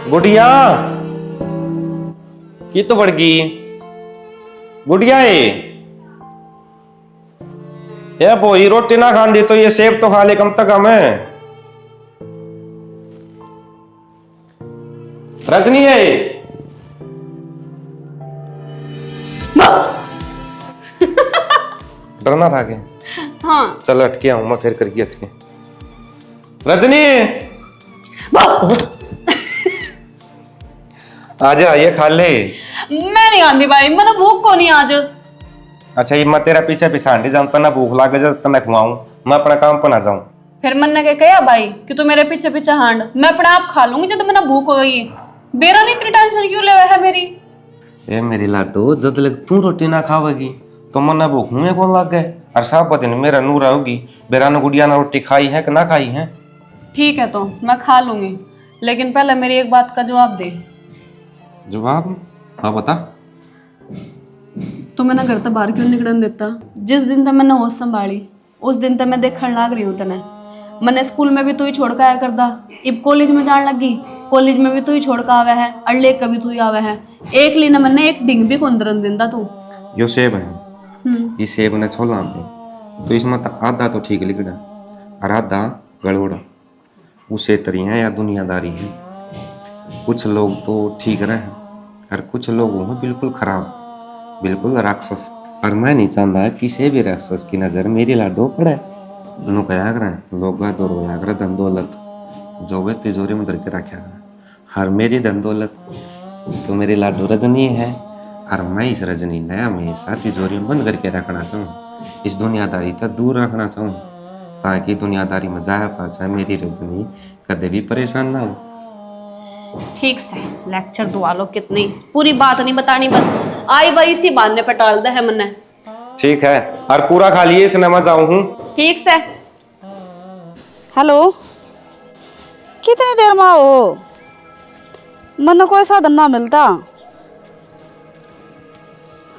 गुड़िया की तो बढ़ गई। गुड़िया ये बोई रोटी ना खान दी तो ये सेब तो खा ले कम तक हमें। रजनी है डरना था क्या? हाँ। चल अटके आऊं मैं फिर करके अटके। रजनी आज आइए खा ले। मैं नहीं आंदी भाई, मैंने भूख को नहीं आज। अच्छा ये मैं तेरा पीछे पिछाड़ी जाऊं तना भूख लागे जब तना खुआऊं मैं अपना काम पर ना जाऊं। फिर मैंने क्या कहा भाई कि तू मेरे पीछे पीछे हांड, मैं अपने आप खा लूंगी जब मैंने भूख होगी। बेरा नहीं इतनी टेंशन क्यों ले है मेरी? ए मेरी लाडो जब तक तू रोटी ना खावेगी तो मन भूख मुँह कौन लग गए और सब दिन मेरा नूर होगी बेरा ने गुड़िया ने रोटी खाई है कि ना खाई है। ठीक है तो मैं खा लूंगी, लेकिन पहले मेरी एक बात का जवाब दे। जवाब? हाँ बता। तू मैंने घर तो बाहर क्यों निकलने देता? जिस दिन तक मैंने होश संभाली उस दिन तक मैं देखने लाग रही हूँ तने। मैंने स्कूल में भी तू ही छोड़ के आया करदा, अब कॉलेज में जान लगी कॉलेज में भी तू ही छोड़ के आवे है और लेकर भी तू ही आवे है। एक लीना मैंने एक डिंग भी कौन दरन देंदा तू। यो सेब है ये सेब ने छोला तो इसमें तो आधा तो ठीक लिखना और आधा गड़बड़ा उसे तरिया या दुनियादारी है। कुछ लोग तो ठीक रहे और कुछ लोग हैं बिल्कुल खराब बिल्कुल राक्षस। और मैं नहीं चाहता किसी भी राक्षस की नजर मेरी लाडो पड़े। दोनों कहा करें लोग तो रोया कर धन दौलत जो वे तिजोरी में धर के रखा करें। हर मेरी धन दौलत तो मेरी लाडो रजनी है और मैं इस रजनी ने हमेशा तिजोरी में बंद करके रखना चाहूँ। इस दुनियादारी तक दूर रखना चाहूँ ताकि दुनियादारी में जाया पाचा मेरी रजनी कदे भी परेशान ना हो। ठीक से लेक्चर दुआ लो, कितनी पूरी बात नहीं बतानी, बस आई बाई इसी बहाने पे टाल दे है मैंने। ठीक है और पूरा खा लिए सिनेमा जाऊँ हूँ। ठीक से। हेलो, कितनी देर में हो? मन कोई साधन ना मिलता।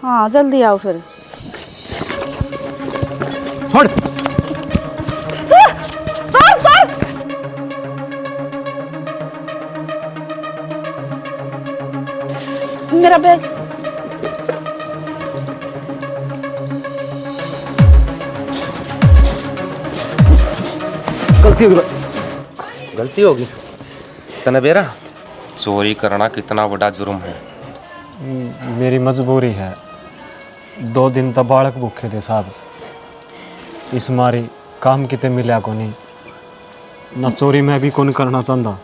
हाँ जल्दी आओ फिर। छोड़ चल, चल, चल। मेरा बैग। गलती होगी तने बेरा चोरी करना कितना बड़ा जुर्म है। मेरी मजबूरी है। 2 दिन तक बालक भूखे थे साहब, इस मारी काम किते मिला को नहीं न चोरी मैं भी कौन करना चाहता।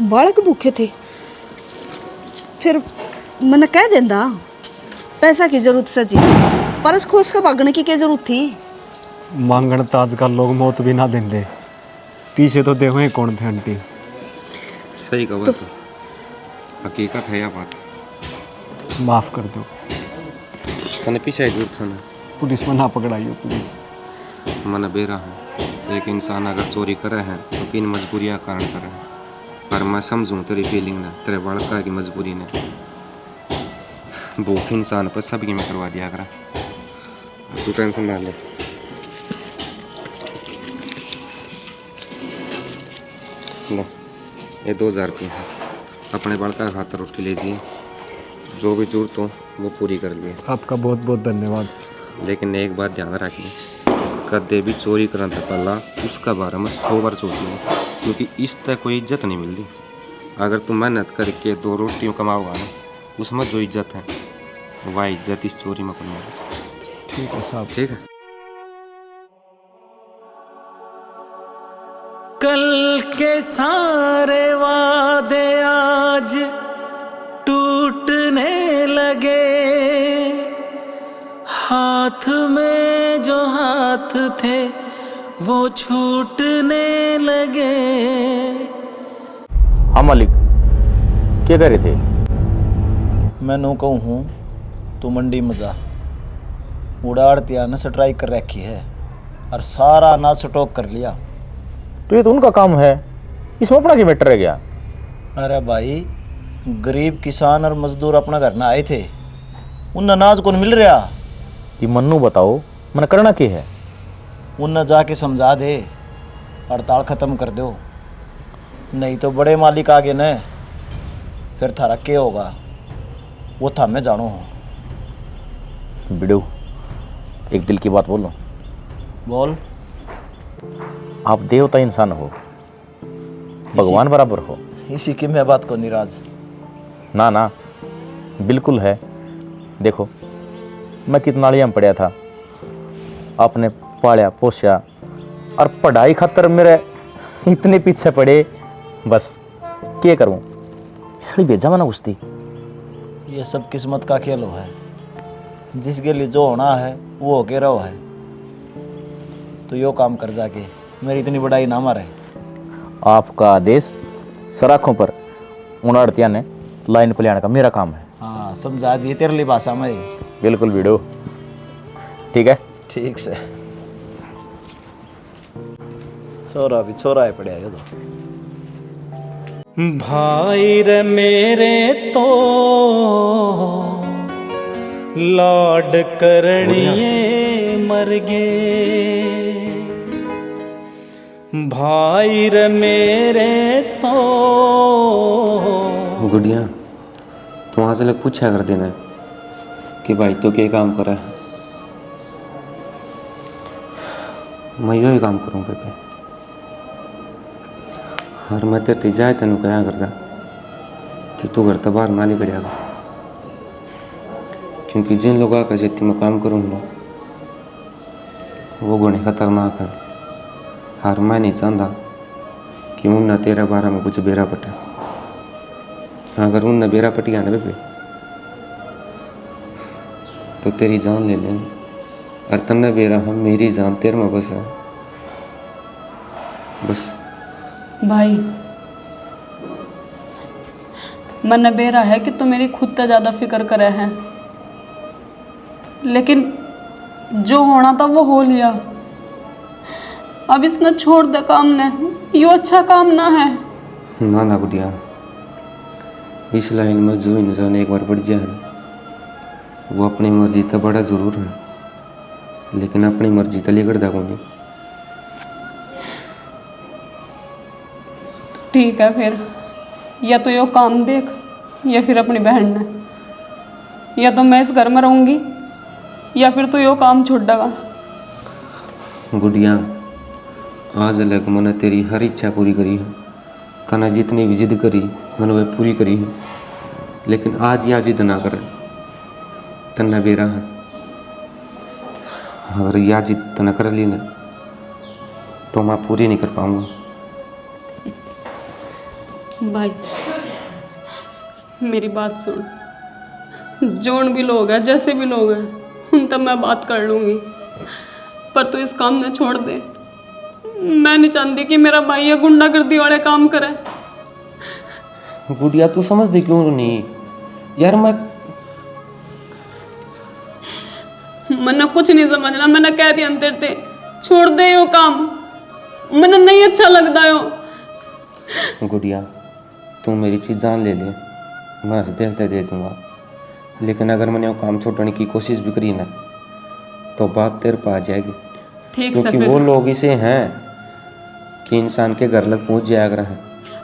बालक भूखे थे फिर मैंने कह देंदा पैसा की जरूरत सची, परस खोस का भागने की क्या जरूरत थी? मांगण तो आजकल लोग मौत भी ना देंगे, पीछे तो देखो ही कौन थे आंटी। सही कहा तो हकीकत है या बात। माफ कर दो, तने पीछे दूर था ना पुलिस में ना पकड़ाइयो प्लीज। मन बेरा है एक इंसान अगर चोरी करे है तो किन मजबूरियां कारण करे है। पर मैं समझूं तेरी फीलिंग ने तेरे बड़का की मजबूरी ने भूख इंसान पर सब में करवा दिया करा। तू टेंशन ना ले। लो ये 2000 रुपये है अपने बड़का खातर रोटी लीजिए, जो भी जरूरत हो वो पूरी कर लिए। आपका बहुत बहुत धन्यवाद। लेकिन एक बात ध्यान रखिए कदे भी चोरी करने से पहला उसका बारे में 100 बार सोचिए, क्योंकि इस तक कोई इज्जत नहीं मिलती। अगर तुम मेहनत करके 2 रोटियों कमाओगा ना उसमें जो इज्जत है वह इज्जत इस चोरी में कमाओगे। ठीक है साहब। ठीक है। कल के सारे वादे आज टूटने लगे, हाथ में जो हाथ थे वो छूटने लगे। हाँ मालिक, क्या कर रहे थे? मैं नो कहूँ हूँ तू मंडी में जा, उड़ाड़तिया ने स्ट्राइक कर रखी है और सारा अनाज स्टॉक कर लिया। तो ये तो उनका काम है, इसमें अपना क्या मैटर रह गया? अरे भाई गरीब किसान और मजदूर अपना घर ना आए थे, उन अनाज को मिल रहा। ये मन्नू बताओ मैंने करना क्या है? उन जाके समझा दे, हड़ताल ख़त्म कर दो, नहीं तो बड़े मालिक आगे न फिर थारा क्या होगा वो था मैं जानो हूँ। बिडू, एक दिल की बात बोलो। बोल। आप देवता इंसान हो, भगवान बराबर हो। इसी की मैं बात को निराज। ना ना, बिल्कुल है। देखो, मैं कितना अड़िया में पढ़ा था, आपने पाला पोसा, और पढ़ाई खातर मेरे इतने पीछे पड़े, बस क्या करूं, सड़ी भेजा मना घुसती। ये सब किस्मत का खेल है, जिसके लिए जो होना है वो होके रहो है। तो यो काम कर जाके मेरी इतनी बड़ाई ना मारे। आपका आदेश सराखों पर उड़ाड़तिया ने लाइन पलियाने का मेरा काम है। हाँ, समझा दिए तेरे लिए भाषा में। बिल्कुल वीडियो, ठीक है। ठीक से। छोरा भी छोरा है पड़े तो। भाई रे मेरे तो लाड करनिए मर गए, भाई रे मेरे तो। गुड़िया, तू वहाँ से लग पूछा कर देना कि भाई तो क्या काम करा है। मैं यो ही काम करूँ बेटे, और मैं तेरे जाए तेन कहा करता कि तू घर तो बाहर ना निकलिया कर, क्योंकि जिन लोगों का जेती मैं काम करूँगा वो गुणे खतरनाक है। और मैं नहीं चाहता कि उनने तेरे बारे में कुछ बेरा पटा। अगर उनने बेरा पट गया ना बेबे, तो तेरी जान ले लेंगे, और तन्ने बेरा हम मेरी जान तेरे में बस है। बस भाई, मन बेरा है कि तू मेरी खुद से ज़्यादा फिक्र करे है, लेकिन जो होना था वो हो लिया। अब इसने छोड़ दे काम ने, यो अच्छा काम ना है। ना ना गुड़िया, इस लाइन में जो इंसान एक बार बढ़ जाए ना, वो अपनी मर्जी तो बड़ा ज़रूर है, लेकिन अपनी मर्जी तो लिगड़ता को नहीं। ठीक है फिर, या तो यो काम देख, या फिर अपनी बहन ने, या तो मैं इस घर में रहूँगी, या फिर तो यो काम छोड़ देगा। गुड़िया, आज अलग मैंने तेरी हर इच्छा पूरी करी है, तने जितनी भी जिद करी मैंने वह पूरी करी है, लेकिन आज या जिद ना करे, तन्ना बेरा है। अगर या जिद तना कर ली ना, तो मैं पूरी नहीं कर पाऊँगा। भाई, मेरी बात सुन, जोन भी लोग हैं, जैसे भी लोग हैं, उन तब मैं बात कर लूँगी, पर तू इस काम ने छोड़ दे। मैं नहीं चाहती कि मेरा भाई ये गुंडागर्दी वाले काम करे। गुड़िया, तू समझती क्यों नहीं यार? मैंने कुछ नहीं समझना, मैंने कह दिया अंदर ते, छोड़ दे यो काम, मैंने नहीं अच्छा लगता यो। गुड़िया, तू मेरी चीज़ जान ले ले, मैं हंसते दे दूँगा, लेकिन अगर मैंने वो काम छोड़ने की कोशिश भी करी ना, तो बात तेरे पर आ जाएगी। ठीक से क्योंकि फिर वो लोग इसे हैं कि इंसान के घर लग पहुँच जाया है।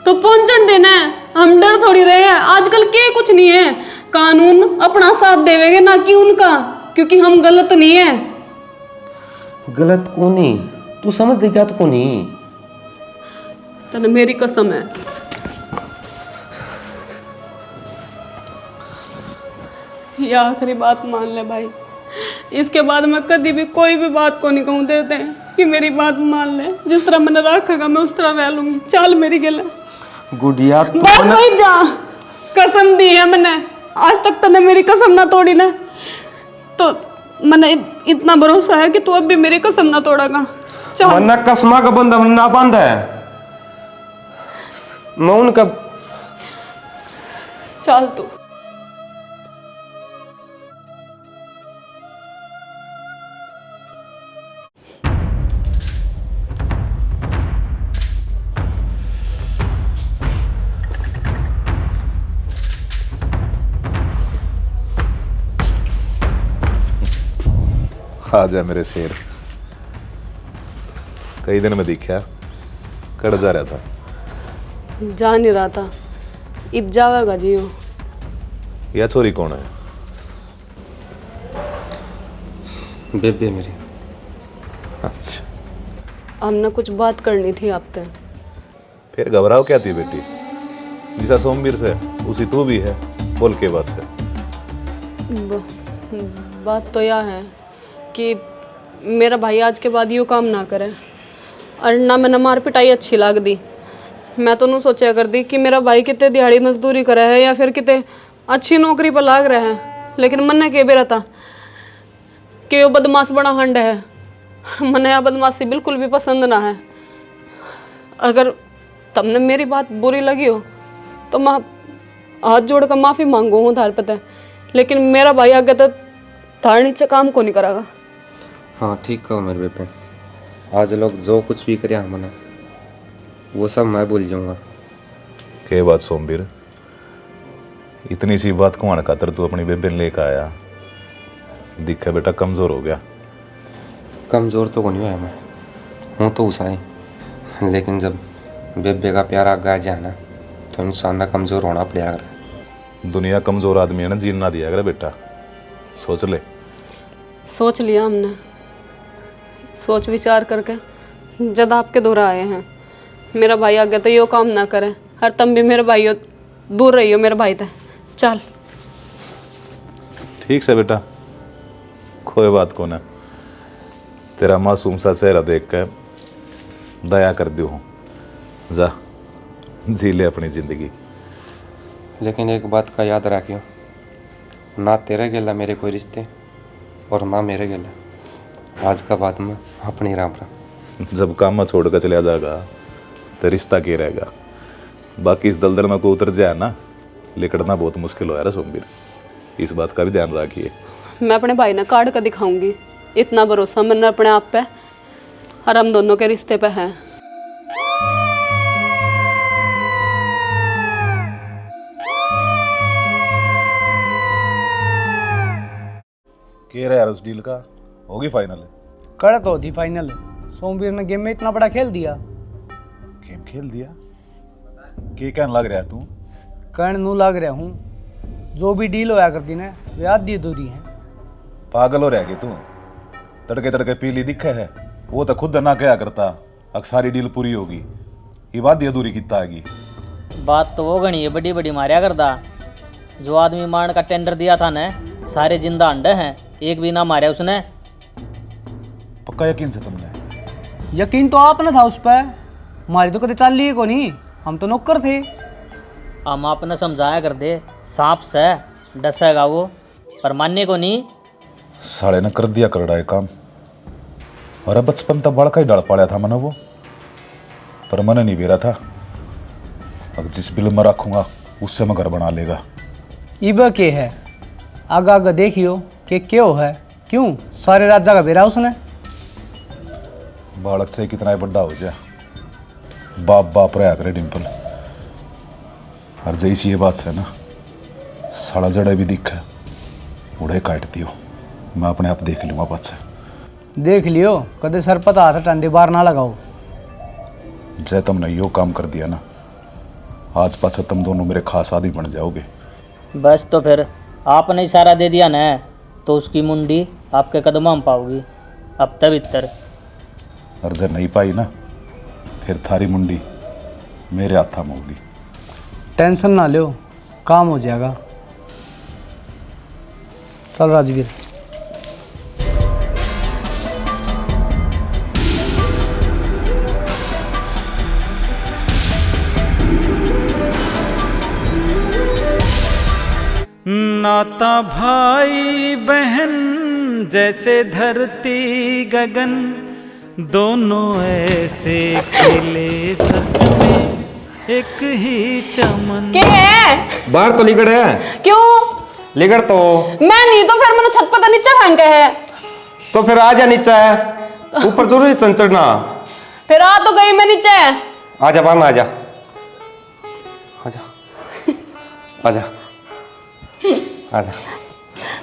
तो पहुंचन देना है, हम डर थोड़ी रहे हैं। आजकल के कुछ नहीं है, कानून अपना साथ देवेगे ना कि उनका, क्योंकि हम गलत नहीं है। गलत को नहीं, तू समझ दे क्या? तो को नहीं, तने मेरी कसम है। ये आखिरी बात मान ले भाई, इसके बाद मैं कभी भी कोई भी बात को नहीं कहूँ देते हैं कि मेरी बात मान ले। जिस तरह मैंने रखेगा मैं उस तरह रह लूंगी। चल मेरी गले गुड़िया, बस वही जा, कसम दी है मैंने, आज तक तने मेरी कसम ना तोड़ी ना, तो मैंने इतना भरोसा है कि तू अब भी मेरी कसम ना तोड़ेगा। चल वरना कसमा का बंदा ना बंद है, मैं उनका। चल तू। आ जा मेरे शेर, कई दिन में दिखा, कड़ जा रहा था। जा नहीं रहा था, इब जावेगा जी वो। यह छोरी कौन है? बेबे मेरी। अच्छा, हमने कुछ बात करनी थी आपसे। फिर घबराओ क्या थी बेटी? जिसा सोमवीर से उसी तू भी है, बोल के बात से। बात तो यह है कि मेरा भाई आज के बाद यूँ काम ना करे, और ना मैंने मार पिटाई अच्छी लाग दी। मैं तो नहीं सोचा कर दी कि मेरा भाई कितने दिहाड़ी मजदूरी करे है या फिर कितने अच्छी नौकरी पर लाग रहे हैं, लेकिन मन ने कह भी रहता कि वो बदमाश बड़ा हंड है। मने यह बदमाशी बिल्कुल भी पसंद ना है। अगर तुमने मेरी बात बुरी लगी हो तो मैं हाथ जोड़ कर माफ़ी मांगू हूँ थार पता है, लेकिन मेरा भाई आगे तो थार नीचे काम को नहीं करेगा। हाँ ठीक कहो मेरे बेबे, आज लोग जो कुछ भी करे हमने वो सब मैं भूल जाऊंगा। के बात सोमवीर, इतनी सी बात को आने खातर तू अपनी बेबे ने लेकर आया? दिखा बेटा कमजोर हो गया। कमज़ोर तो नहीं हुआ मैं, हूँ तो उसा ही, लेकिन जब बेबे का प्यार आगे आ जाए ना तो इंसान का कमज़ोर होना पड़ेगा। दुनिया कमजोर आदमी है ना जीना दिया करे बेटा, सोच ले। सोच लिया हमने, सोच विचार करके जब आपके दोहरा आए हैं। मेरा भाई आगे तो यो काम ना करे, हर तुम भी मेरे भाई हो, दूर रहियो मेरे भाई से। चल ठीक से बेटा, कोई बात को ना। तेरा मासूम सा चेहरा देख कर दया कर दी हूँ। जा जी ले अपनी जिंदगी। लेकिन एक बात का याद रखियो, ना तेरे गेला मेरे कोई रिश्ते और ना मेरे गेला। आज का बाद में अपनी राम राम। जब काम में छोड़ कर चला जाएगा तो रिश्ता क्या रहेगा? बाकी इस दलदल में को उतर जाए ना, लिकड़ना बहुत मुश्किल हो यार सोमवीर, इस बात का भी ध्यान रखिए। मैं अपने भाई ने काट कर दिखाऊंगी, इतना भरोसा मैंने अपने आप पे और हम दोनों के रिश्ते पे है। कह रहा यार उस डील का होगी फाइनल? कर तो थी फाइनल। सोमवीर ने गेम में इतना बड़ा खेल दिया। गेम खेल दिया? के कहने लग रहा है तू? कहने नू लग रहा हूँ, जो भी डील होया करती ना वे आधी अधूरी है। पागल हो रहा है तू? तड़के तड़के पीली दिखे है, वो तो खुद ना क्या करता अब सारी डील पूरी होगी, ये बात अधूरी कितना आएगी। बात तो वो गणी है बड़ी बड़ी मारिया करता। जो आदमी मारने का टेंडर दिया था ना, सारे जिंदा अंडे हैं, एक भी ना मारा उसने। पक्का यकीन से तुमने? यकीन तो आपने था उस पर, हमारी तो कभी चाल ली को नहीं, हम तो नौकर थे। हम आपने समझाया कर दे, सांप से डसेगा वो, पर मानने को नहीं। साले ने कर दिया कर रहा है काम। अरे बचपन तक बड़का ही डाल पाया था मैंने वो, पर मैंने नहीं बेरा था अब जिस बिल में रखूंगा उससे मैं घर बना लेगा। इब के है आगा आगा देखियो कि क्यों है, क्यों सारे राजा का बेरा उसने। बालक से कितना ही बड़ा हो जाए, बाप बाप रहा करे डिम्पल। और जैसी ये बात से ना साड़ा जड़े भी दिखे उड़े काटती हो, मैं अपने आप देख लूँगा बात से। देख लियो कदे सर पता हाथ टंडे बार ना लगाओ। जय तुमने यो काम कर दिया ना, आज पाछा तुम दोनों मेरे खास आदमी बन जाओगे। बस तो फिर आपने इशारा दे दिया ना, तो उसकी मुंडी आपके कदमों में पाओगी अब तब इतर। और जब नहीं पाई ना, फिर थारी मुंडी मेरे हाथा में होगी। टेंशन ना लो, काम हो जाएगा। चल राजवीर। नाता भाई बहन जैसे धरती गगन, दोनों ऐसे खिले सच में एक ही चमन। क्या है? बाहर तो लिगड़ है। क्यों? लिगड़ तो मैं नहीं तो फिर मैंने छत पर तो नीचे फेंके है। तो फिर आ जा नीचे, ऊपर जरूर चढ़ना। फिर आ तो गई मैं नीचे। आजा बाहर में आजा, आजा आजा आजा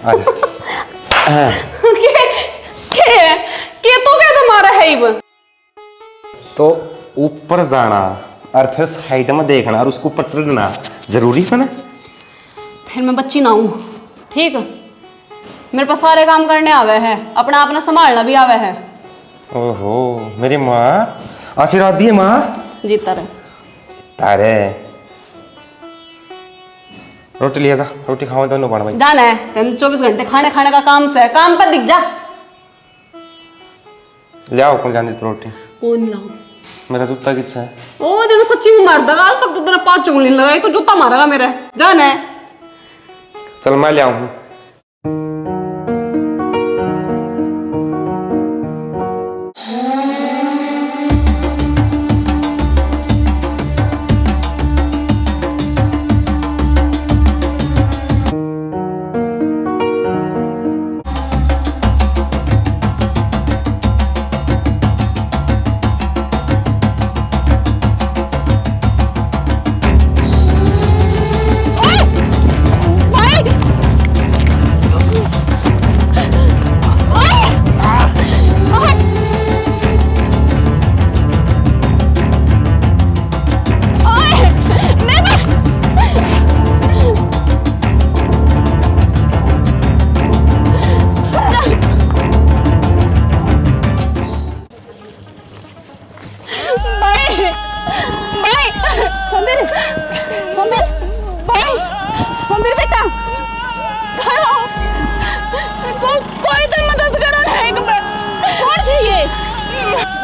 आजा। के तो क्या तुम्हारा है इब? तो ऊपर जाना, और फिर साइड में देखना और उसको ऊपर चढ़ना जरूरी है ना। फिर मैं बच्ची ना हूँ, ठीक। मेरे पास सारे काम करने आवे हैं, अपना अपना संभालना भी आवे है। ओहो मेरी माँ आशीर्वाद दिए माँ। जीता रहे। तारे रोटी लिया था, रोटी खाओ दोनों बाण भाई। जाना है तेन 24 घंटे खाने खाने का काम से, काम पर दिख जा। ले आओ कौन जानी तो रोटी। कौन लाऊं? मेरा जूता कितना है? ओ तेरे सच्ची में मार देगा, आज तक तो तेरा 5 उंगली लगाई तो जूता मारेगा मेरे। जाना है। चल मैं ले आऊँ।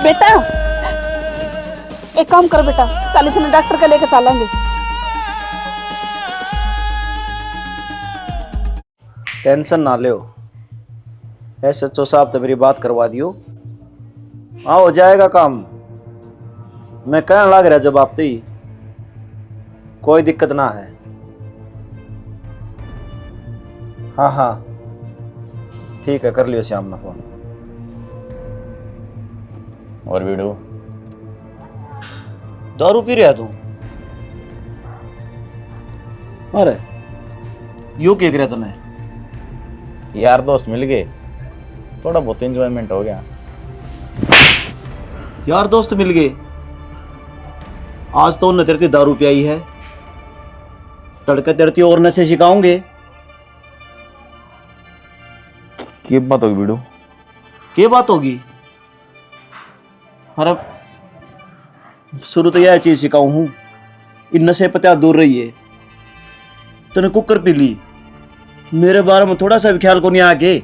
बेटा एक काम कर बेटा, चल इसे डॉक्टर के लेके चलेंगे। टेंशन ना ले, SHO साहब तो मेरी बात करवा दियो। हाँ हो जाएगा काम। मैं कहने लग रहा जब आप ही कोई दिक्कत ना है। हाँ हाँ ठीक है, कर लियो श्याम ना फोन। और वीडियो दारू पी रहा तू? अरे यू क्या करे तूने? यार दोस्त मिल गए, थोड़ा बहुत एंजॉयमेंट हो गया। यार दोस्त मिल गए? आज तो उन्हें तेरे दारू पियाई है, तड़के तेरती और नशे सिखाऊंगे। क्या बात होगी वीडियो? क्या बात होगी? अरे शुरू तो यह चीज सिखाऊ हूं, इन नशे पत्या दूर रहिए। तूने कुकर पी ली, मेरे बारे में थोड़ा सा भी ख्याल को नहीं आके।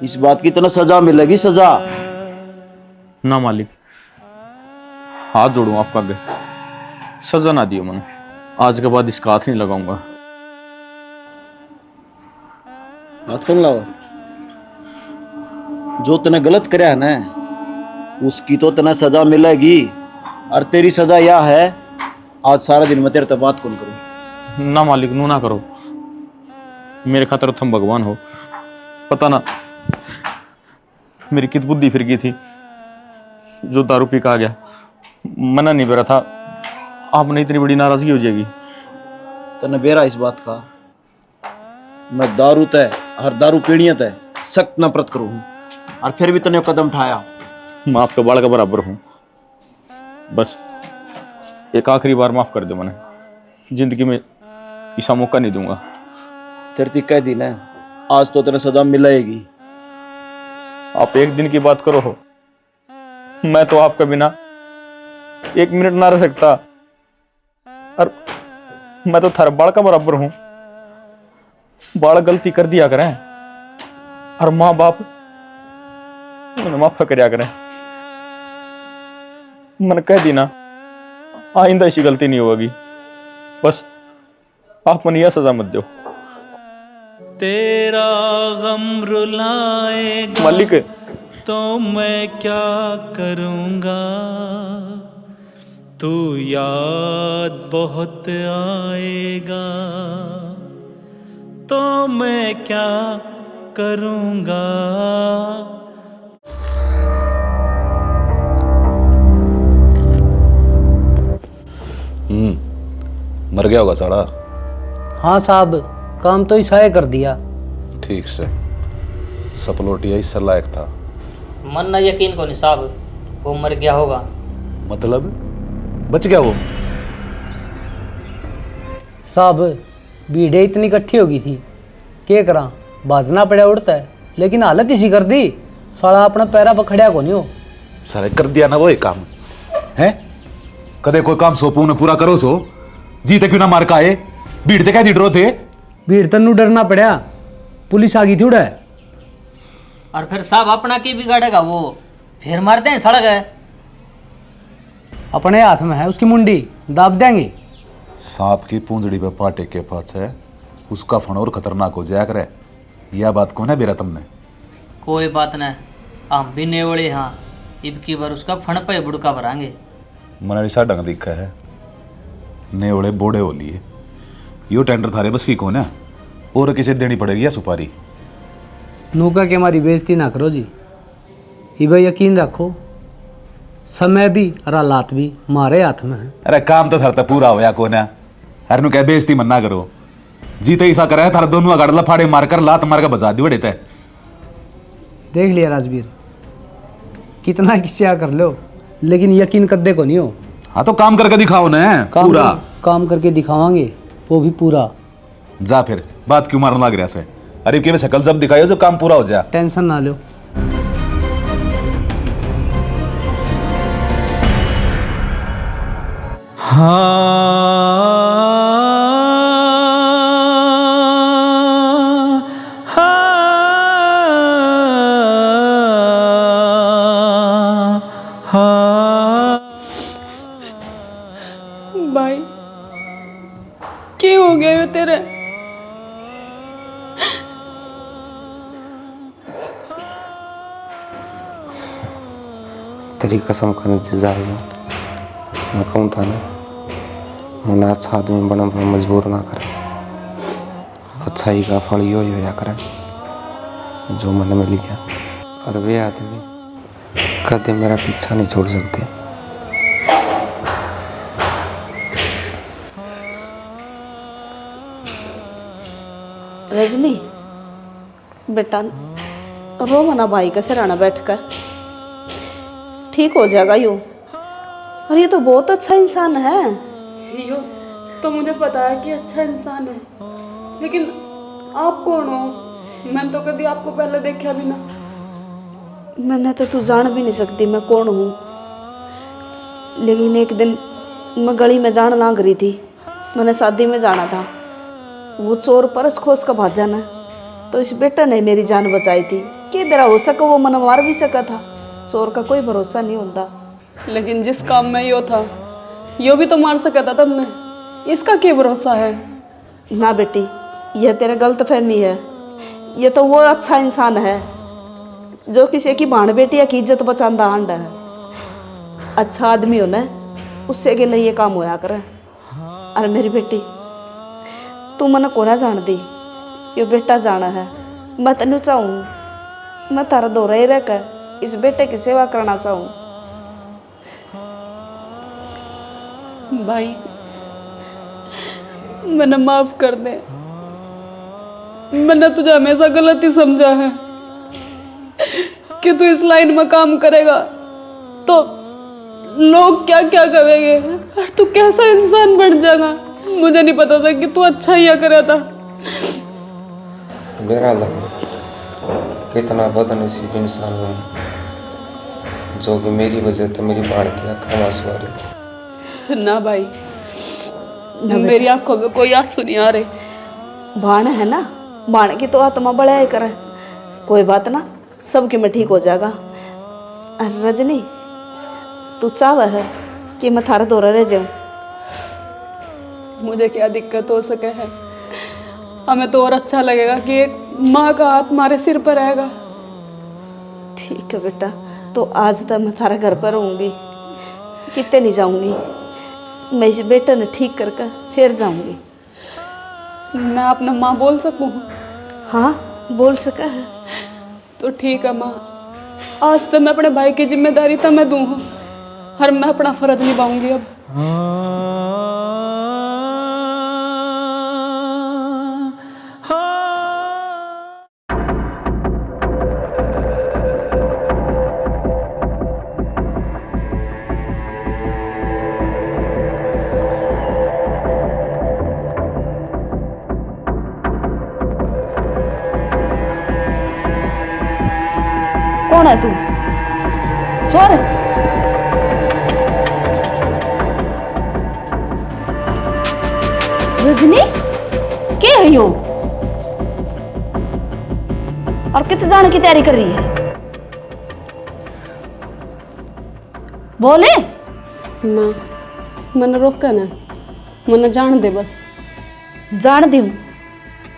इस बात की तो सजा मिलेगी, सजा। ना मालिक, हाथ जोड़ू आपका आगे, सजा ना दियो मैंने। आज के बाद इसका हाथ नहीं लगाऊंगा। हाथ कौन लाओ? जो तने गलत करया है ना, उसकी तो तने सजा मिलेगी। और तेरी सजा यह है, आज सारा दिन मैं तेरे तो बात कौन करूं। ना मालिक, नू ना करो, मेरे खातर तुम भगवान हो। पता ना मेरी कित बुद्धि फिर गई थी, जो दारू पी के आ गया। मना नहीं बेरा था, आपने इतनी बड़ी नाराजगी हो जाएगी। तने बेरा इस बात का, मैं दारू तय हर दारू पीड़िया तय सख्त नफरत करूं हूं, और फिर भी तने कदम उठाया। मैं आपके बाल का बराबर हूं, बस एक आखिरी बार माफ कर दो, मैंने जिंदगी में ऐसा मौका नहीं दूंगा। तेरी कह दी ना, आज तो तेने सजा मिलेगी। आप एक दिन की बात करो हो, मैं तो आपके बिना 1 मिनट ना रह सकता। और मैं तो थारे बाल का बराबर हूं। बाल गलती कर दिया करें, और माँ बाप उन्हें माफ करया करें। मैंने कह दी ना, आइंदा ऐसी गलती नहीं होगी। बस आप मन यह सजा मत दो। तेरा गम रुलाएगा मालिक, तो मैं क्या करूँगा, तू याद बहुत आएगा तो मैं क्या करूँगा। मर गया होगा साड़ा। हाँ साहब, काम तो ईसाए कर दिया। ठीक से सपलोटिया इससे लायक था। मन ना यकीन को नहीं साहब, वो मर गया होगा। मतलब बच गया वो? साहब भीड़े इतनी इकट्ठी हो गई थी, क्या करा, बाजना पड़ा उड़ता है, लेकिन हालत इसी कर दी, साला अपना पैरा पकड़िया को नहीं हो। साले कर दिया ना वो एक काम है। कदे कोई काम सौंपू ने पूरा करो सो, जीते क्यों ना मार का आए। भीड़ ते क्या डरो थे? भीड़ तन्नू डरना पड़ा, पुलिस आ गई थी उड़ा। और फिर साहब अपना की बिगाड़ेगा वो, फिर मारते हैं सड़क है। अपने हाथ में है उसकी मुंडी, दाब देंगे। सांप की पूंजड़ी पे पाटे के पास है, उसका फन और खतरनाक हो जाया करे। यह बात कौन है बेरा तुमने? कोई बात नहीं, हम भी नेवड़े हाँ, इब की बार उसका फण पे बुड़का भरांगे। मना ऐसा ढंग दिखा है, नेवड़े बोड़े हो लिए। यो टेंडर थारे बस की कौन है, और किसे देनी पड़ेगी या सुपारी? नौका के हमारी बेइज्जती ना करो जी, इबे यकीन रखो समय भी और हालात भी हमारे हाथ में है। अरे काम तो थारा पूरा होया कौन है, हर नु कह बेइज्जती मन्ना करो। जीते ऐसा करे थारा दोनों अगाड़ लफाड़े मारकर लात मार के बजा दी बड़े तय। देख लिया राजवीर, कितना किस्सा कर लो, लेकिन यकीन कद्दे को नहीं हो। हाँ तो काम करके दिखाओ ना पूरा। काम करके दिखावांगे, वो भी पूरा। जा फिर बात क्यों मारने लग रहा से? अरे के शकल जब दिखाइयो जो काम पूरा हो जाए। टेंशन ना लो। भाई क्या हो गया ये तेरे? तेरी कसम खाने से जा रही हूँ, मैं कहूँ था ना, मुन्ना अच्छा आदमी बना पर मजबूर ना करे। अच्छाई का फल यो ही होया करे जो मन में लिखा। और वे आदमी कदे मेरा पीछा नहीं छोड़ सकते। रजनी बेटा, रो मना भाई का सराहना बैठकर, ठीक हो जाएगा यूं। और ये तो बहुत अच्छा इंसान है। यो तो मुझे पता है कि अच्छा इंसान है, लेकिन आप कौन हो? मैंने तो कभी आपको पहले देखा भी ना। मैंने तो तू जान भी नहीं सकती मैं कौन हूँ, लेकिन एक दिन मैं गली में जान लाग रही थी, मैंने शादी में जाना था। वो चोर परस खोस का भाजा ना, तो इस बेटा ने मेरी जान बचाई थी। कि मेरा हो सका वो मन मार भी सका था। चोर का कोई भरोसा नहीं होता। लेकिन जिस काम में यो था, यो भी तो मार सका था तुमने, इसका क्या भरोसा है? ना बेटी, यह तेरा गलत फहमी है। ये तो वो अच्छा इंसान है जो किसी की भाण बेटिया की इज्जत बचांदा हांडा है। अच्छा आदमी हो ना, उससे के लिए ये काम होया करे। अरे मेरी बेटी, तू मने कोना जान दी, यो बेटा जाना है। मैं तेन चाहूँ, मैं तारा दौरा ही रहकर इस बेटे की सेवा करना चाहूँ। भाई मैंने माफ कर दे, मैंने तुझे हमेशा गलत ही समझा है कि तू इस लाइन में काम करेगा तो लोग क्या क्या कहेंगे और तू कैसा इंसान बन जाएगा। मुझे नहीं पता था कि तू अच्छा ही करा था। मेरा लगा कितना बदनसीब इंसान हूँ जो कि मेरी वजह से मेरी बाढ़ की आंखों में आंसू आ रहे। ना भाई, मेरी आंखों में कोई आंसू नहीं आ रहे। भाण है ना, भाण की तो आत्मा बढ़ाया करे। कोई बात ना, सबके में ठीक हो जाएगा। अरे रजनी, तू चाह है कि मैं थारा दौरा रह जाऊं? मुझे क्या दिक्कत हो सके है? हमें तो और अच्छा लगेगा कि एक माँ का हाथ हमारे सिर पर रहेगा। ठीक है बेटा, तो आज तक मैं थारा घर पर रहूँगी, कितने नहीं जाऊँगी। मैं इस बेटे ने ठीक करके फिर जाऊँगी। मैं अपना माँ बोल सकूँ? हाँ बोल सका है। तो ठीक है माँ, आज तक मैं अपने भाई की जिम्मेदारी तो मैं दूँ और मैं अपना फर्ज निभाऊंगी अब। कौन है तू? चोर? रजनी के है यो? और कितने जाने की तैयारी कर रही है? बोले माँ मन रोक ना, मन जान दे बस। जान दूं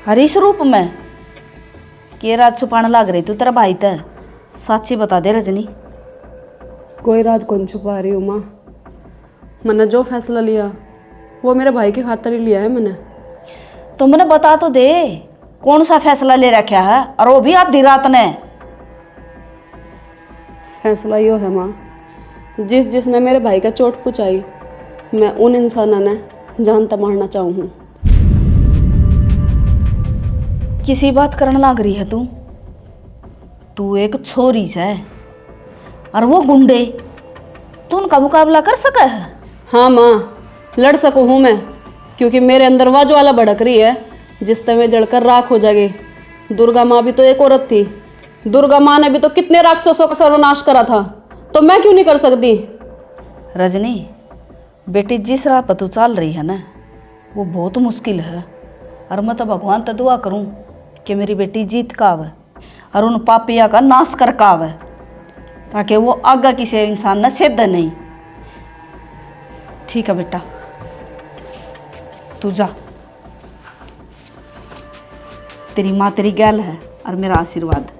हरीश रूप में के राज छुपाने लाग रही तू? तेरा भाई तो साची बता दे रजनी। कोई राज कौन छुपा रही हूँ माँ। मैंने जो फैसला लिया वो मेरे भाई की खातिर ही लिया है मैंने। तो मैंने बता तो दे कौन सा फैसला ले रखा है, और वो भी आधी रात ने। फैसला यो है माँ, जिसने मेरे भाई का चोट पहुँचाई मैं उन इंसानों ने जानता मारना चाहूँ हूँ। किसी बात करने लाग रही है तू? तू एक छोरी है और वो गुंडे, तू उनका मुकाबला कर सका है? हाँ माँ, लड़ सकूँ हूँ मैं, क्योंकि मेरे अंदर वह ज्वाला भड़क रही है जिससे मैं जलकर राख हो जाएगी। दुर्गा माँ भी तो एक औरत थी। दुर्गा माँ ने भी तो कितने राक्षसों का सर्वनाश करा था, तो मैं क्यों नहीं कर सकती? रजनी बेटी, जिस राह पर तू चल रही है ना वो बहुत मुश्किल है, और मैं तो भगवान से दुआ करूं कि मेरी बेटी जीत का आवे और उन पापिया का नाश कर का आवे, ताकि वो आगे किसी इंसान ने सेध नहीं। ठीक है बेटा, तू जा, तेरी माँ तेरी गैल है और मेरा आशीर्वाद।